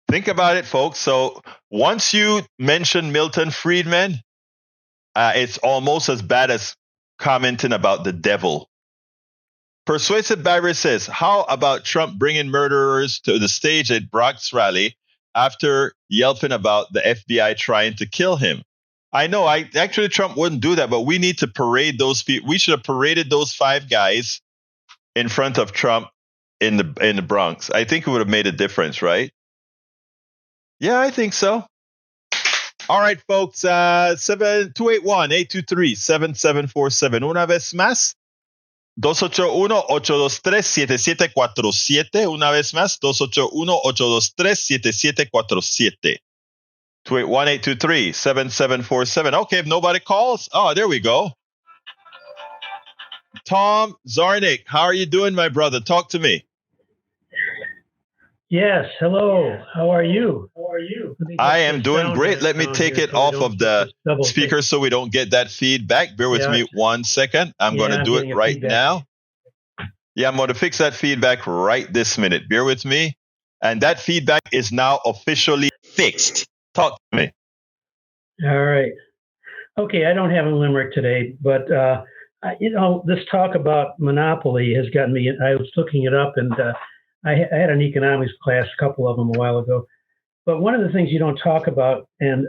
Think about it, folks. So once you mention Milton Friedman, it's almost as bad as commenting about the devil. Persuasive Barry says, how about Trump bringing murderers to the stage at Brock's rally after yelping about the FBI trying to kill him? I know, actually Trump wouldn't do that, but we need to parade those people. We should have paraded those 5 guys in front of Trump in the Bronx. I think it would have made a difference, right? Yeah, I think so. All right, folks. 281-823-7747. Una vez más. 281-823-7747. Una vez más. 281-823-7747. 1-823-7747. Okay, if nobody calls, there we go. Tom Zarnik, how are you doing, my brother? Talk to me. Yes, hello. How are you? I am doing great. Let me take it off of the speaker so we don't get that feedback. Bear with me 1 second. I'm going to do it right now. Yeah, I'm going to fix that feedback right this minute. Bear with me. And that feedback is now officially fixed. Talk to me. All right. Okay, I don't have a limerick today, but this talk about monopoly has gotten me. I was looking it up, and I had an economics class, a couple of them a while ago. But one of the things you don't talk about, and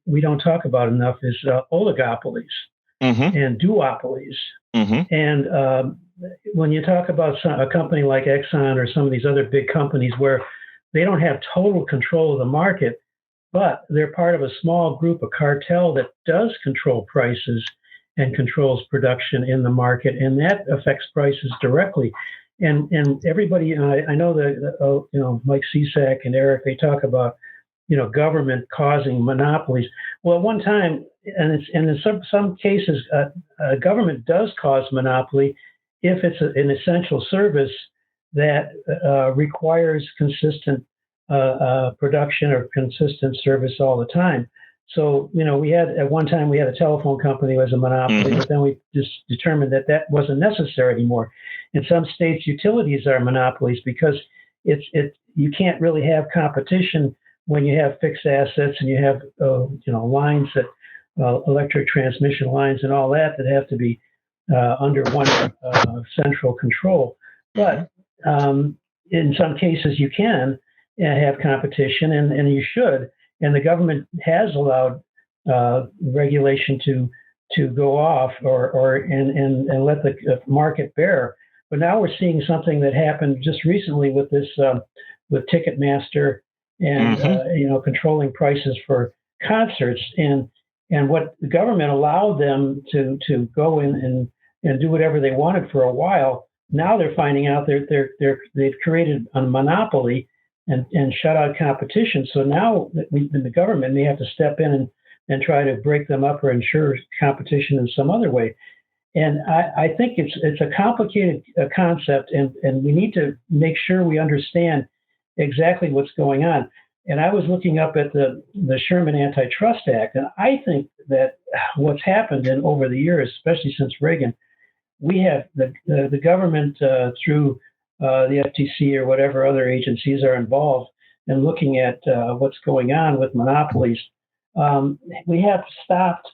we don't talk about enough, is oligopolies and duopolies. And when you talk about a company like Exxon or some of these other big companies where they don't have total control of the market, but they're part of a small group, a cartel that does control prices and controls production in the market, and that affects prices directly. And everybody, I know that Mike Cisak and Eric, they talk about government causing monopolies. Well, at one time, and in some cases, government does cause monopoly if it's an essential service that requires consistent production or consistent service all the time. So, at one time we had a telephone company as a monopoly, but then we just determined that wasn't necessary anymore. In some states, utilities are monopolies because you can't really have competition when you have fixed assets and you have lines that electric transmission lines and all that have to be under one central control. But in some cases, you can have competition, and you should. And the government has allowed regulation to go off and let the market bear. But now we're seeing something that happened just recently with this with Ticketmaster and controlling prices for concerts, and what the government allowed them to go in and do whatever they wanted for a while. Now they're finding out they've created a monopoly and shut out competition. So now the government may have to step in and try to break them up or ensure competition in some other way. And I think it's a complicated concept, and we need to make sure we understand exactly what's going on. And I was looking up at the Sherman Antitrust Act, and I think that what's happened over the years, especially since Reagan, we have the government through the FTC or whatever other agencies are involved in looking at what's going on with monopolies. We have stopped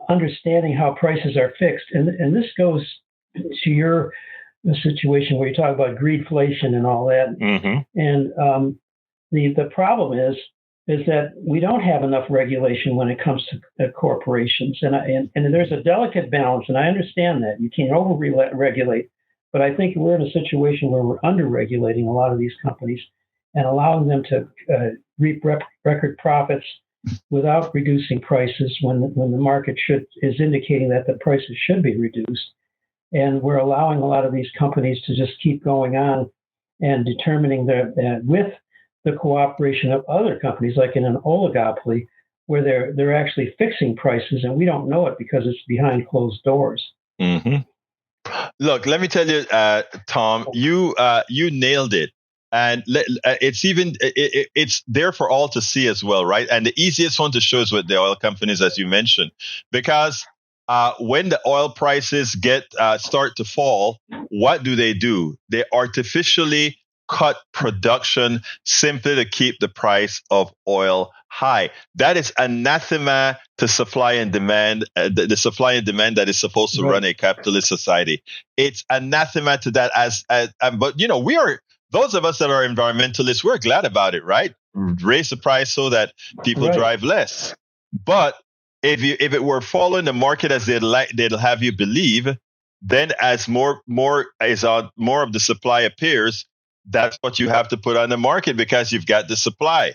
understanding how prices are fixed. And this goes to your situation where you talk about greedflation and all that. And the problem is that we don't have enough regulation when it comes to corporations. And there's a delicate balance, and I understand that. You can't over-regulate. But I think we're in a situation where we're under-regulating a lot of these companies and allowing them to reap record profits without reducing prices when the market is indicating that the prices should be reduced. And we're allowing a lot of these companies to just keep going on and determining that with the cooperation of other companies, like in an oligopoly, where they're actually fixing prices, and we don't know it because it's behind closed doors. Look, let me tell you, Tom, you nailed it. And it's there for all to see as well, right? And the easiest one to show is with the oil companies, as you mentioned, because when the oil prices start to fall, what do? They artificially cut production simply to keep the price of oil high. That is anathema to supply and demand, the supply and demand that is supposed to run a capitalist society. It's anathema to that. But we are, those of us that are environmentalists, we're glad about it, right? Raise the price so that people drive less. But if it were following the market as they'll have you believe, then as more of the supply appears, that's what you have to put on the market because you've got the supply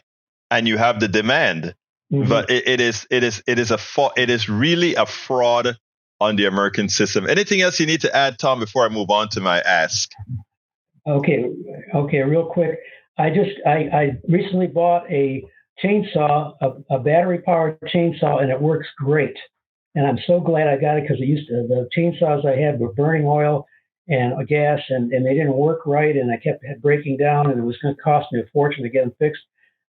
and you have the demand. But it is really a fraud on the American system. Anything else you need to add, Tom, before I move on to my ask? Okay, real quick. I recently bought a chainsaw, a battery-powered chainsaw, and it works great. And I'm so glad I got it because the chainsaws I had were burning oil and gas, and they didn't work right, and I kept breaking down, and it was going to cost me a fortune to get them fixed.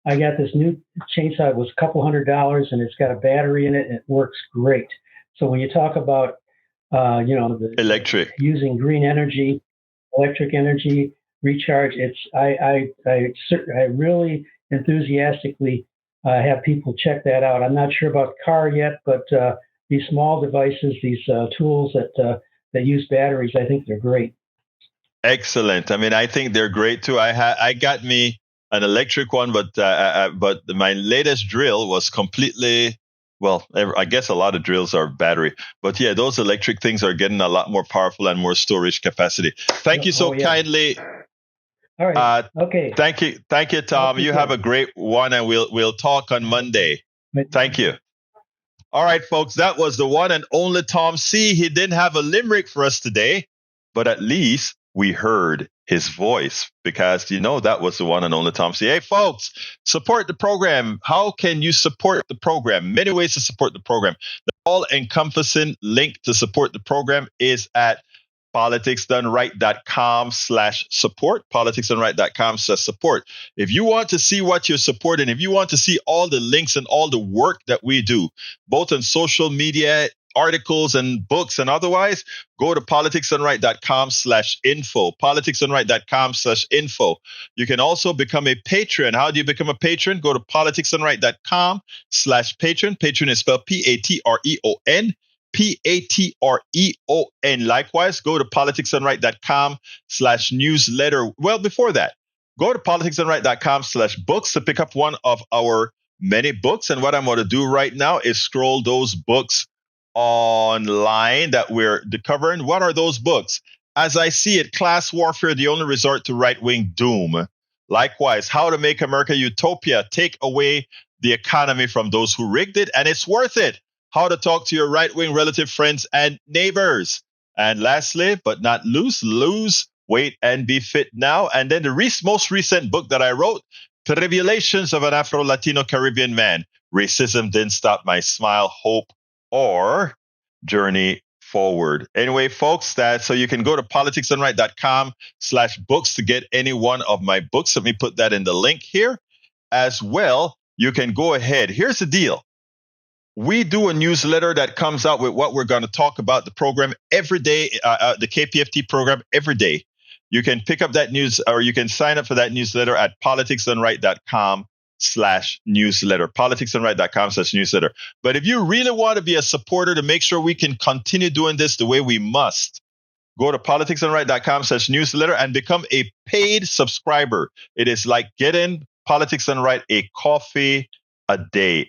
I got this new chainsaw. It was a couple $100, and it's got a battery in it, and it works great. So when you talk about, electric, using green energy, electric energy, recharge, I really enthusiastically have people check that out. I'm not sure about car yet, but these small devices, these tools that use batteries, I think they're great. Excellent. I mean, I think they're great too. I got me an electric one, but my latest drill was completely, well, I guess a lot of drills are battery, but yeah, those electric things are getting a lot more powerful and more storage capacity. Thank you so kindly. All right. Okay. Thank you, Tom. You have a great one, and we'll talk on Monday. Thank you. All right, folks, that was the one and only Tom C. He didn't have a limerick for us today, but at least we heard his voice because, that was the one and only Tom C. Hey, folks, support the program. How can you support the program? Many ways to support the program. The all-encompassing link to support the program is at politicsdoneright.com/support, politicsdoneright.com/support. If you want to see what you're supporting, if you want to see all the links and all the work that we do, both on social media, articles and books and otherwise, go to politicsdoneright.com/info, politicsdoneright.com/info. You can also become a patron. How do you become a patron? Go to politicsdoneright.com/patron. Patron is spelled Patreon. Patreon. Likewise, go to politicsdoneright.com/newsletter. Well, before that, go to politicsdoneright.com/books to pick up one of our many books. And what I'm going to do right now is scroll those books online that we're covering. What are those books? As I see it, Class Warfare, the Only Resort to Right-Wing Doom. Likewise, How to Make America Utopia, Take Away the Economy from Those Who Rigged It, and It's Worth It. How to Talk to Your Right-Wing Relative Friends and Neighbors. And lastly, but not least, Lose Weight and Be Fit Now. And then the most recent book that I wrote, Tribulations of an Afro-Latino Caribbean Man. Racism Didn't Stop My Smile, Hope, or Journey Forward. Anyway, folks, so you can go to politicsdoneright.com/books to get any one of my books. Let me put that in the link here. As well, you can go ahead. Here's the deal. We do a newsletter that comes out with what we're going to talk about the program every day, the KPFT program every day. You can pick up that news, or you can sign up for that newsletter at politicsdoneright.com/newsletter, politicsdoneright.com/newsletter. But if you really want to be a supporter to make sure we can continue doing this the way we must, go to politicsdoneright.com/newsletter and become a paid subscriber. It is like getting Politics Done Right a coffee a day.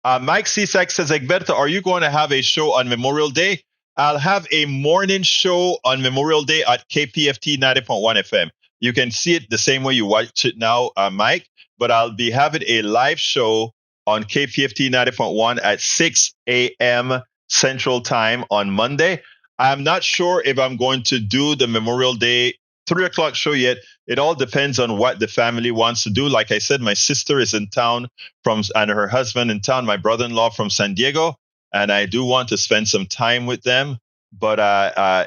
Mike Cisak says, Egberto, are you going to have a show on Memorial Day? I'll have a morning show on Memorial Day at KPFT 90.1 FM. You can see it the same way you watch it now, Mike, but I'll be having a live show on KPFT 90.1 at 6 a.m. Central Time on Monday. I'm not sure if I'm going to do the Memorial Day 3 o'clock show yet. It all depends on what the family wants to do. Like I said, my sister is in town and her husband in town, my brother-in-law from San Diego, and I do want to spend some time with them. But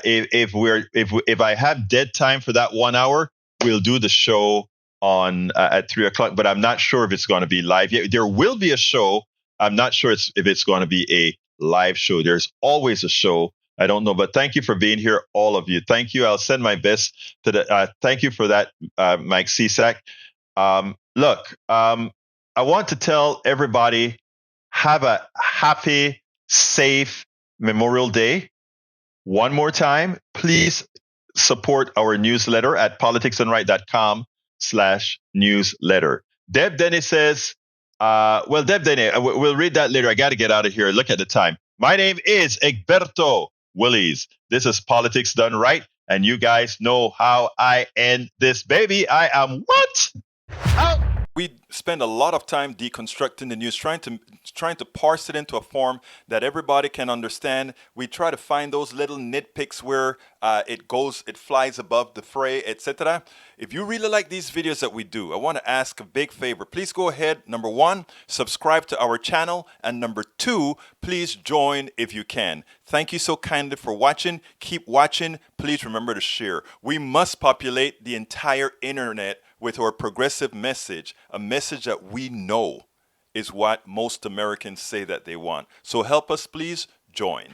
if I have dead time for that 1 hour, we'll do the show on at 3 o'clock. But I'm not sure if it's going to be live yet. There will be a show. I'm not sure if it's going to be a live show. There's always a show. I don't know, but thank you for being here, all of you. Thank you. I'll send my best to thank you for that, Mike Cisak. Look, I want to tell everybody, have a happy, safe Memorial Day. One more time, please support our newsletter at politicsdoneright.com/newsletter. Deb Denny says, Deb Denny, we'll read that later. I got to get out of here. Look at the time. My name is Egberto Willies. This is Politics Done Right, and you guys know how I end this baby. I am what? Out. We spend a lot of time deconstructing the news, trying to parse it into a form that everybody can understand. We try to find those little nitpicks where it flies above the fray, etc. If you really like these videos that we do, I want to ask a big favor. Please go ahead. Number one, subscribe to our channel, and number two, please join if you can. Thank you so kindly for watching. Keep watching. Please remember to share. We must populate the entire internet with our progressive message, a message that we know is what most Americans say that they want. So help us, please join.